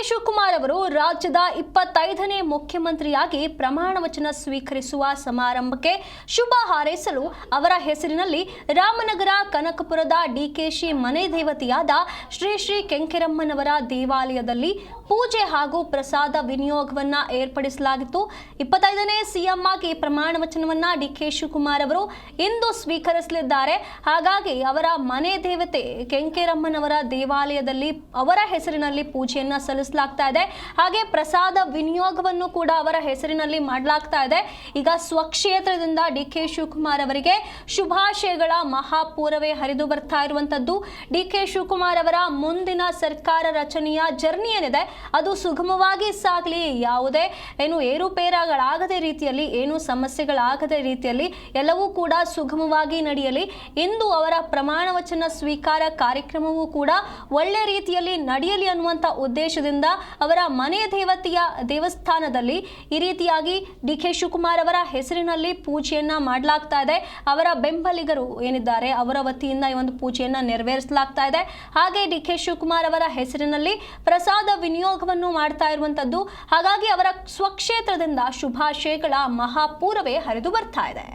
ಶಿವಕುಮಾರ್ ಅವರು ರಾಜ್ಯದ 25ನೇ ಮುಖ್ಯಮಂತ್ರಿಯಾಗಿ ಪ್ರಮಾಣ ವಚನ ಸ್ವೀಕರಿಸುವ ಸಮಾರಂಭಕ್ಕೆ ಶುಭ ಹಾರೈಸಲು ಅವರ ಹೆಸರಿನಲ್ಲಿ ರಾಮನಗರ ಕನಕಪುರದ ಡಿಕೆಶಿ ಮನೆ ದೇವತೆಯಾದ ಶ್ರೀ ಶ್ರೀ ಕೆಂಕೆರಮ್ಮನವರ ದೇವಾಲಯದಲ್ಲಿ ಪೂಜೆ ಹಾಗೂ ಪ್ರಸಾದ ವಿನಿಯೋಗವನ್ನ ಏರ್ಪಡಿಸಲಾಗಿತ್ತು. 25ನೇ ಸಿಎಂ ಆಗಿ ಪ್ರಮಾಣ ವಚನವನ್ನ ಡಿಕೆ ಶಿವಕುಮಾರ್ ಅವರು ಇಂದು ಸ್ವೀಕರಿಸಲಿದ್ದಾರೆ. ಹಾಗಾಗಿ ಅವರ ಮನೆ ದೇವತೆ ಕೆಂಕೆರಮ್ಮನವರ ದೇವಾಲಯದಲ್ಲಿ ಅವರ ಹೆಸರಿನಲ್ಲಿ ಪೂಜೆಯನ್ನ ಸಲ್ಲಿಸಲಾಗ್ತಾ ಇದೆ. ಹಾಗೆ ಪ್ರಸಾದ ವಿನಿಯೋಗವನ್ನು ಕೂಡ ಅವರ ಹೆಸರಿನಲ್ಲಿ ಮಾಡಲಾಗ್ತಾ ಇದೆ. ಈಗ ಸ್ವಕ್ಷೇತ್ರದಿಂದ ಡಿಕೆ ಶಿವಕುಮಾರ್ ಅವರಿಗೆ ಶುಭಾಶಯಗಳ ಮಹಾಪೂರವೇ ಹರಿದು ಬರ್ತಾ ಇರುವಂತದ್ದು. ಡಿಕೆ ಶಿವಕುಮಾರ್ ಅವರ ಮುಂದಿನ ಸರ್ಕಾರ ರಚನೆಯ ಜರ್ನಿ ಏನಿದೆ ಅದು ಸುಗಮವಾಗಿ ಸಾಗಲಿ, ಯಾವುದೇ ಏರುಪೇರಾಗಳಾಗದ ರೀತಿಯಲ್ಲಿ, ಸಮಸ್ಯೆಗಳಾಗದ ರೀತಿಯಲ್ಲಿ ಎಲ್ಲವೂ ಕೂಡ ಸುಗಮವಾಗಿ ನಡೆಯಲಿ. ಇಂದು ಅವರ ಪ್ರಮಾಣ ವಚನ ಸ್ವೀಕಾರ ಕಾರ್ಯಕ್ರಮವೂ ಕೂಡ ಒಳ್ಳೆ ರೀತಿಯಲ್ಲಿ ನಡೆಯಲಿ ಅನ್ನುವಂಥ ಉದ್ದೇಶದಿಂದ ಅವರ ಮನೆ ದೇವತೆಯ ದೇವಸ್ಥಾನದಲ್ಲಿ ಈ ರೀತಿಯಾಗಿ ಡಿಕೆ ಶಿವಕುಮಾರ್ ಅವರ ಹೆಸರಿನಲ್ಲಿ ಪೂಜೆಯನ್ನ ಮಾಡಲಾಗ್ತಾ ಇದೆ. ಅವರ ಬೆಂಬಲಿಗರು ಏನಿದ್ದಾರೆ ಅವರ ವತಿಯಿಂದ ಈ ಒಂದು ಪೂಜೆಯನ್ನ ನೆರವೇರಿಸಲಾಗ್ತಾ ಇದೆ. ಹಾಗೆ ಡಿಕೆ ಶಿವಕುಮಾರ್ ಅವರ ಹೆಸರಿನಲ್ಲಿ ಪ್ರಸಾದ ವಿನಿಯೋಗವನ್ನು ಮಾಡ್ತಾ ಇರುವಂತದ್ದು. ಹಾಗಾಗಿ ಅವರ ಸ್ವಕ್ಷೇತ್ರದಿಂದ ಶುಭಾಶಯಗಳ ಮಹಾಪೂರವೇ ಹರಿದು ಬರ್ತಾ ಇದೆ.